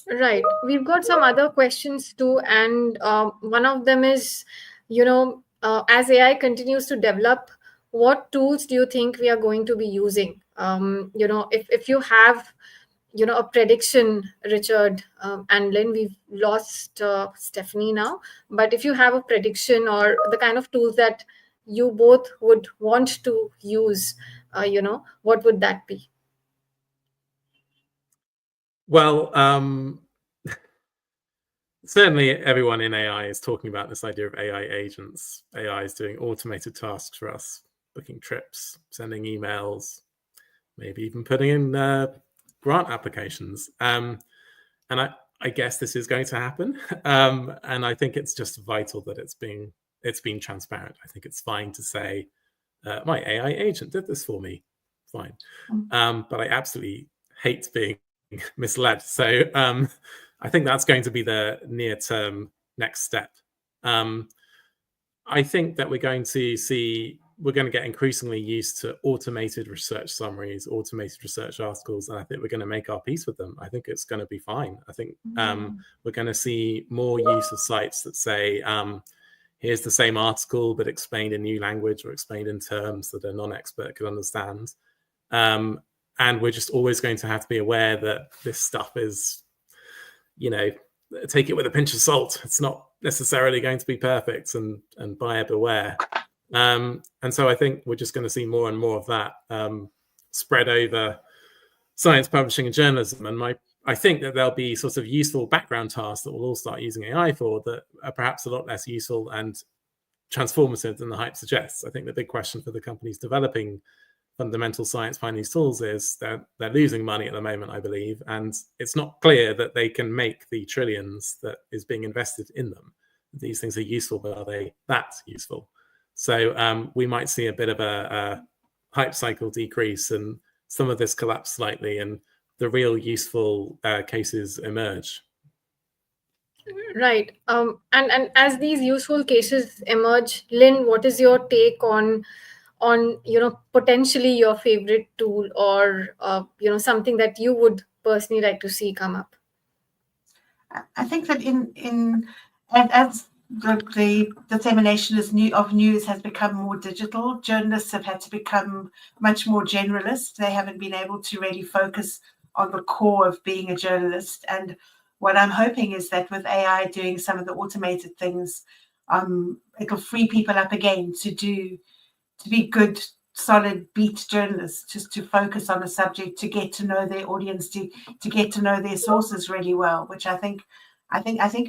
Right. We've got some other questions too, and one of them is, as AI continues to develop, what tools do you think we are going to be using? If you have, a prediction, Richard and Lynn, we've lost Stephanie now, but if you have a prediction or the kind of tools that you both would want to use, what would that be? Well, certainly everyone in AI is talking about this idea of AI agents. AI is doing automated tasks for us, booking trips, sending emails, maybe even putting in grant applications. And I guess this is going to happen. And I think it's just vital that it's been transparent. I think it's fine to say, my AI agent did this for me. Fine. But I absolutely hate being misled. So I think that's going to be the near-term next step. I think that we're going to get increasingly used to automated research summaries, automated research articles, and I think we're going to make our peace with them. I think it's going to be fine. I think we're going to see more use of sites that say, here's the same article, but explained in new language or explained in terms that a non-expert could understand. And we're just always going to have to be aware that this stuff is, take it with a pinch of salt. It's not necessarily going to be perfect, and buyer beware. And so I think we're just going to see more and more of that spread over science publishing and journalism. And I think that there'll be sort of useful background tasks that we'll all start using AI for that are perhaps a lot less useful and transformative than the hype suggests. I think the big question for the companies developing fundamental science behind these tools is that they're losing money at the moment, I believe, and it's not clear that they can make the trillions that is being invested in them. These things are useful, but are they that useful? So we might see a bit of a hype cycle decrease and some of this collapse slightly, and the real useful cases emerge. Right. And as these useful cases emerge, Lynn, what is your take on potentially your favorite tool, or something that you would personally like to see come up? I think that as the dissemination of news has become more digital, journalists have had to become much more generalist. They haven't been able to really focus on the core of being a journalist. And what I'm hoping is that with AI doing some of the automated things, it'll free people up again to be good, solid beat journalists, just to focus on a subject, to get to know their audience, to get to know their sources really well, which I think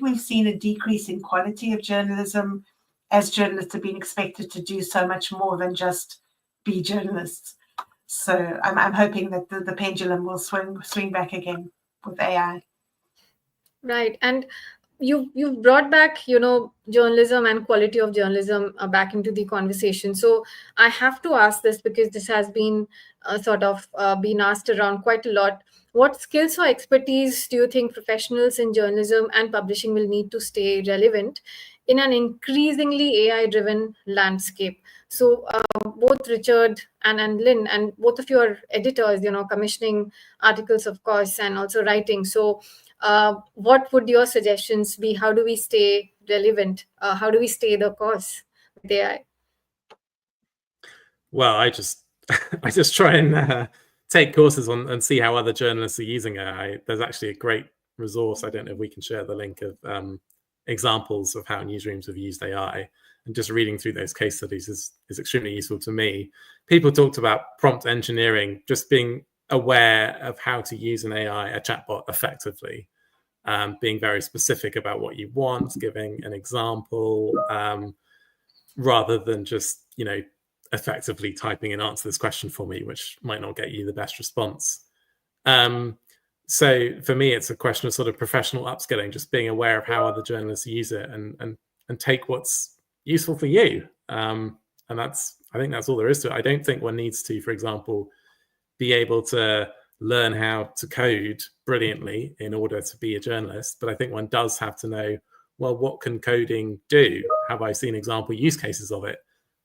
we've seen a decrease in quality of journalism as journalists have been expected to do so much more than just be journalists. So I'm hoping that the pendulum will swing back again with AI. Right. And you've brought back, journalism and quality of journalism back into the conversation. So I have to ask this because this has been been asked around quite a lot. What skills or expertise do you think professionals in journalism and publishing will need to stay relevant in an increasingly AI-driven landscape? So both Richard and Lynn, and both of you are editors, commissioning articles, of course, and also writing. So what would your suggestions be? How do we stay relevant? How do we stay the course with AI? Well, I just try and take courses on and see how other journalists are using AI. There's actually a great resource. I don't know if we can share the link of examples of how newsrooms have used AI. And just reading through those case studies is extremely useful to me. People talked about prompt engineering, just being aware of how to use an AI, a chatbot, effectively, being very specific about what you want, giving an example, rather than just, effectively typing and answer this question for me, which might not get you the best response. So for me, it's a question of sort of professional upskilling, just being aware of how other journalists use it and take what's useful for you. And I think that's all there is to it. I don't think one needs to, for example, be able to learn how to code brilliantly in order to be a journalist. But I think one does have to know, well, what can coding do? Have I seen example use cases of it?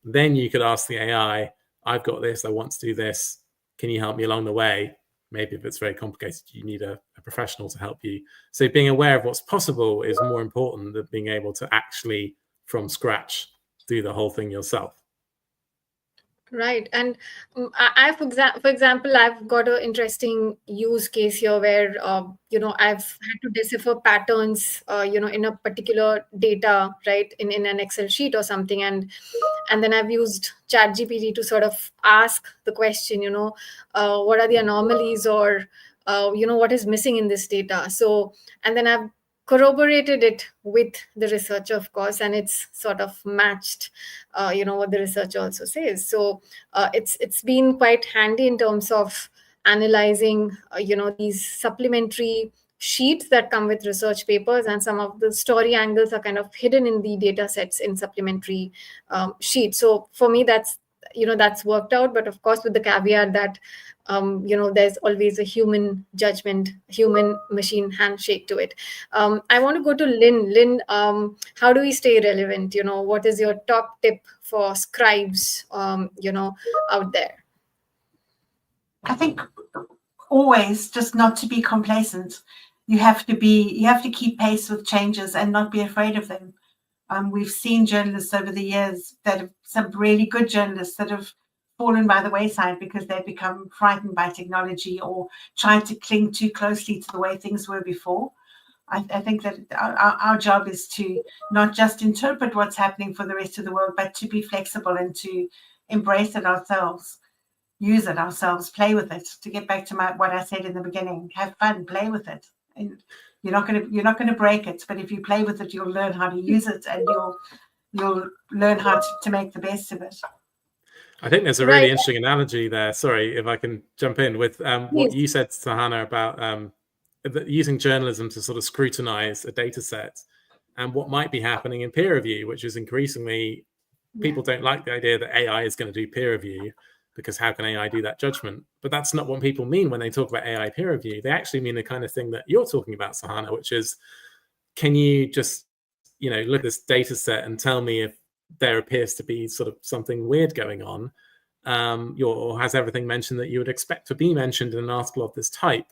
Then you could ask the AI, I've got this, I want to do this. Can you help me along the way? Maybe if it's very complicated, you need a professional to help you. So being aware of what's possible is more important than being able to actually, from scratch, do the whole thing yourself. Right. And for example, I've got an interesting use case here where, I've had to decipher patterns, in a particular data, right, in an Excel sheet or something. And then I've used ChatGPT to sort of ask the question, what are the anomalies, or, what is missing in this data? So, and then I've corroborated it with the research, of course, and it's sort of matched what the research also says. So it's been quite handy in terms of analyzing these supplementary sheets that come with research papers, and some of the story angles are kind of hidden in the data sets in supplementary sheets. So for me, that's worked out, but of course with the caveat that there's always a human judgment, human machine handshake to it. I want to go to Lynn. Lynn, how do we stay relevant? What is your top tip for scribes, out there? I think always just not to be complacent. You have to keep pace with changes and not be afraid of them. We've seen journalists over the years some really good journalists that have fallen by the wayside because they've become frightened by technology or tried to cling too closely to the way things were before. I think that our job is to not just interpret what's happening for the rest of the world, but to be flexible and to embrace it ourselves. use it ourselves, play with it. To get back to what I said in the beginning, have fun, play with it. And you're not going to break it, but if you play with it, you'll learn how to use it, and you'll learn how to make the best of it. I think there's a really interesting analogy there. Sorry, if I can jump in with what you said, Sahana, about using journalism to sort of scrutinize a data set and what might be happening in peer review, which is increasingly people don't like the idea that AI is going to do peer review, because how can AI do that judgment? But that's not what people mean when they talk about AI peer review. They actually mean the kind of thing that you're talking about, Sahana, which is, can you just, look at this data set and tell me if there appears to be sort of something weird going on, or has everything mentioned that you would expect to be mentioned in an article of this type,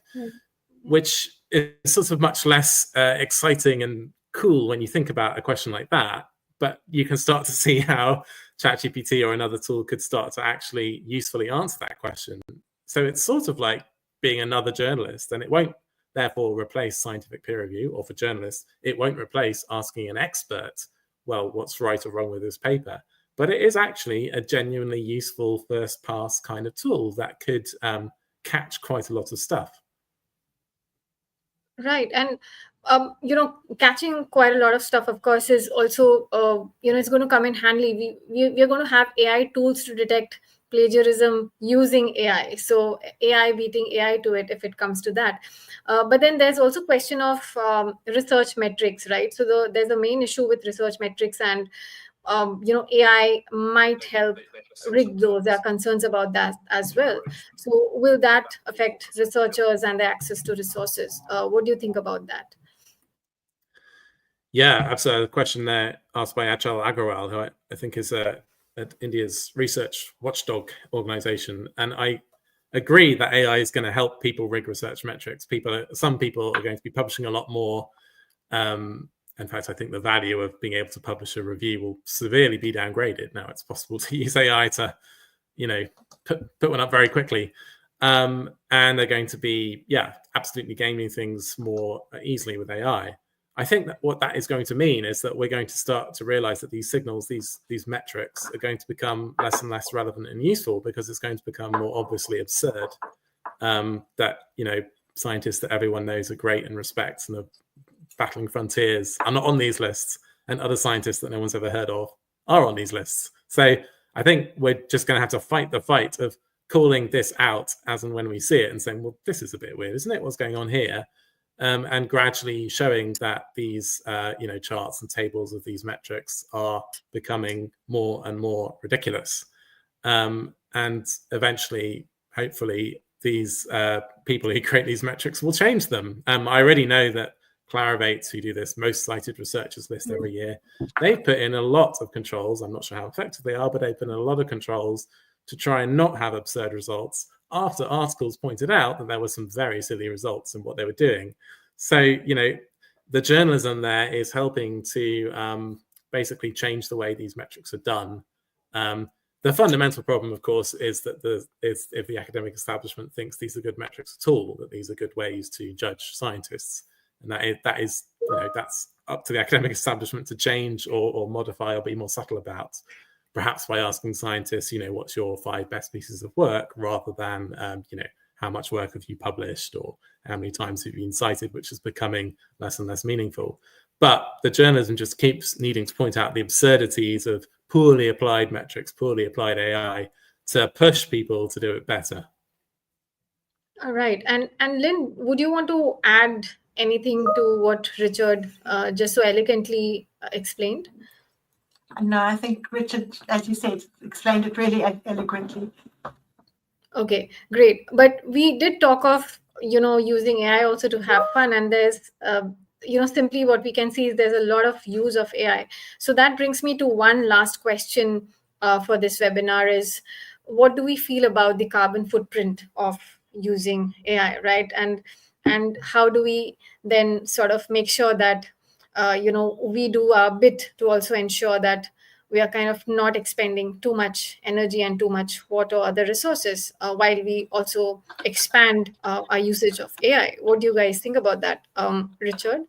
which is sort of much less exciting and cool when you think about a question like that. But you can start to see how ChatGPT or another tool could start to actually usefully answer that question. So it's sort of like being another journalist, and it won't therefore replace scientific peer review, or for journalists, it won't replace asking an expert, well, what's right or wrong with this paper? But it is actually a genuinely useful first pass kind of tool that could catch quite a lot of stuff. Right. And, catching quite a lot of stuff, of course, is also, it's going to come in handy. We're going to have AI tools to detect plagiarism using AI. So AI beating AI to it, if it comes to that. But then there's also question of research metrics, right? So there's a main issue with research metrics, and AI might help rig those. There are concerns about that as well. So will that affect researchers and their access to resources? What do you think about that? Yeah, absolutely. A question there asked by Achal Agrawal, who I think is at India's research watchdog organization. And I agree that AI is going to help people rig research metrics. Some people are going to be publishing a lot more. In fact, I think the value of being able to publish a review will severely be downgraded. Now it's possible to use AI to, put one up very quickly. And they're going to be, absolutely gaming things more easily with AI. I think that what that is going to mean is that we're going to start to realize that these signals, these metrics, are going to become less and less relevant and useful, because it's going to become more obviously absurd that, scientists that everyone knows are great and respects and are battling frontiers are not on these lists, and other scientists that no one's ever heard of are on these lists. So I think we're just going to have to fight the fight of calling this out as and when we see it and saying, well, this is a bit weird, isn't it? What's going on here? And gradually showing that these, charts and tables of these metrics are becoming more and more ridiculous. And eventually, hopefully, these people who create these metrics will change them. I already know that Clarivate, who do this most cited researchers list every year, they've put in a lot of controls. I'm not sure how effective they are, but they've put in a lot of controls to try and not have absurd results, after articles pointed out that there were some very silly results in what they were doing. So, the journalism there is helping to basically change the way these metrics are done. The fundamental problem, of course, is that if the academic establishment thinks these are good metrics at all, that these are good ways to judge scientists, and that is that's up to the academic establishment to change or modify or be more subtle about. Perhaps by asking scientists, what's your 5 best pieces of work, rather than, how much work have you published or how many times have you been cited, which is becoming less and less meaningful. But the journalism just keeps needing to point out the absurdities of poorly applied metrics, poorly applied AI, to push people to do it better. All right. And Lynn, would you want to add anything to what Richard just so elegantly explained? No, I think Richard, as you said, explained it really eloquently. Okay, great. But we did talk of, using AI also to have fun. And there's, simply what we can see is there's a lot of use of AI. So that brings me to one last question for this webinar is, what do we feel about the carbon footprint of using AI, right? And how do we then sort of make sure that we do our bit to also ensure that we are kind of not expending too much energy and too much water or other resources while we also expand our usage of AI. What do you guys think about that, Richard?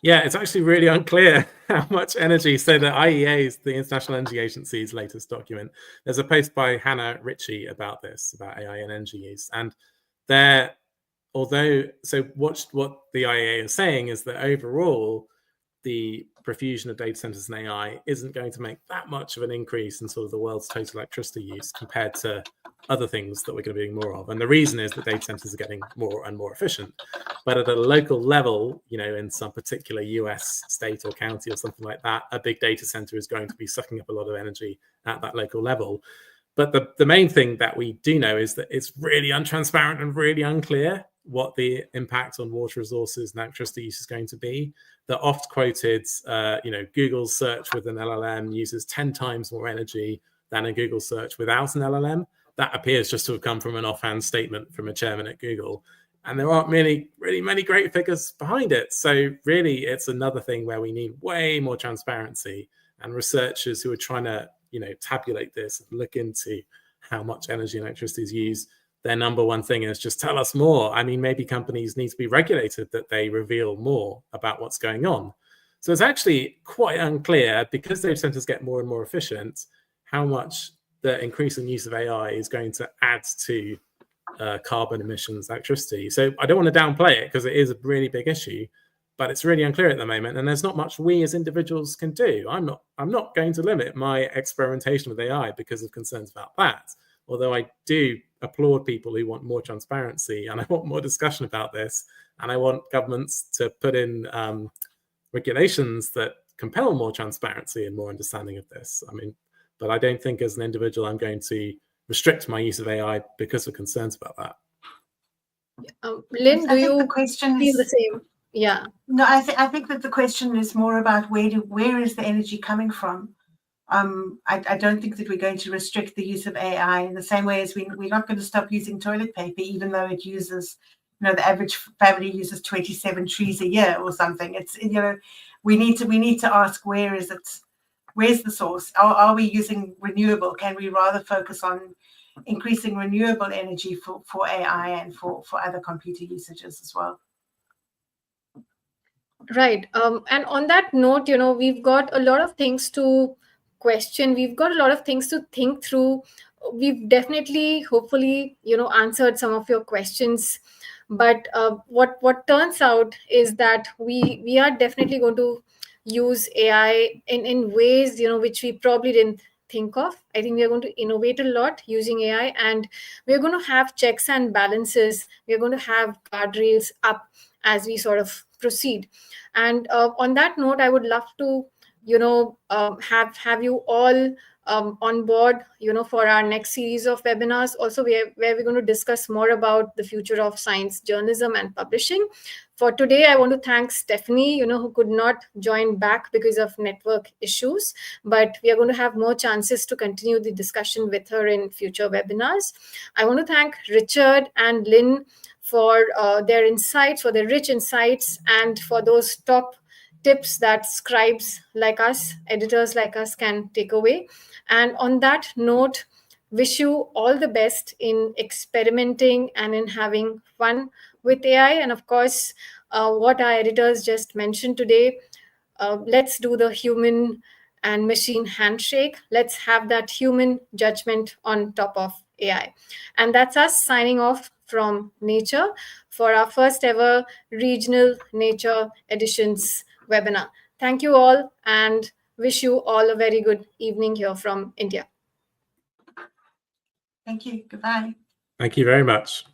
Yeah, it's actually really unclear how much energy. So the IEA's, the International Energy Agency's latest document, there's a post by Hannah Ritchie about this, about AI and energy use. And what the IEA is saying is that overall, the profusion of data centers and AI isn't going to make that much of an increase in sort of the world's total electricity use compared to other things that we're going to be doing more of. And the reason is that data centers are getting more and more efficient. But at a local level, in some particular US state or county or something like that, a big data center is going to be sucking up a lot of energy at that local level. But the main thing that we do know is that it's really untransparent and really unclear what the impact on water resources and electricity use is going to be. The oft quoted, Google's search with an LLM uses 10 times more energy than a Google search without an LLM. That appears just to have come from an offhand statement from a chairman at Google. And there aren't really many great figures behind it. So really, it's another thing where we need way more transparency, and researchers who are trying to, tabulate this and look into how much energy and electricity is used, their number one thing is just tell us more. I mean, maybe companies need to be regulated that they reveal more about what's going on. So it's actually quite unclear, because data centers get more and more efficient, how much the increasing use of AI is going to add to carbon emissions, electricity. So I don't want to downplay it, because it is a really big issue, but it's really unclear at the moment, and there's not much we as individuals can do. I'm not going to limit my experimentation with AI because of concerns about that. Although I do applaud people who want more transparency, and I want more discussion about this, and I want governments to put in regulations that compel more transparency and more understanding of this. I mean, but I don't think as an individual I'm going to restrict my use of AI because of concerns about that. Lynn, do you the question feel the same? Yeah. No, I think that the question is more about where is the energy coming from? I don't think that we're going to restrict the use of AI in the same way as we're not going to stop using toilet paper, even though it uses, the average family uses 27 trees a year or something. It's, we need to ask, where's the source? Are we using renewable? Can we rather focus on increasing renewable energy for AI and for other computer usages as well? Right. And on that note, we've got a lot of things to question. We've got a lot of things to think through. We've definitely, hopefully, answered some of your questions. But what turns out is that we are definitely going to use AI in ways, which we probably didn't think of. I think we are going to innovate a lot using AI, and we're going to have checks and balances. We're going to have guardrails up as we sort of proceed. And on that note, I would love to have you all on board for our next series of webinars, also where we're going to discuss more about the future of science journalism and publishing. For today, I want to thank Stephanie, who could not join back because of network issues, but we are going to have more chances to continue the discussion with her in future webinars. I want to thank Richard and Lynn for their insights, for their rich insights, and for those top tips that scribes like us, editors like us can take away. And on that note, wish you all the best in experimenting and in having fun with AI. And of course, what our editors just mentioned today, let's do the human and machine handshake. Let's have that human judgment on top of AI. And that's us signing off from Nature for our first ever regional Nature editions webinar. Thank you all, and wish you all a very good evening here from India. Thank you. Goodbye. Thank you very much.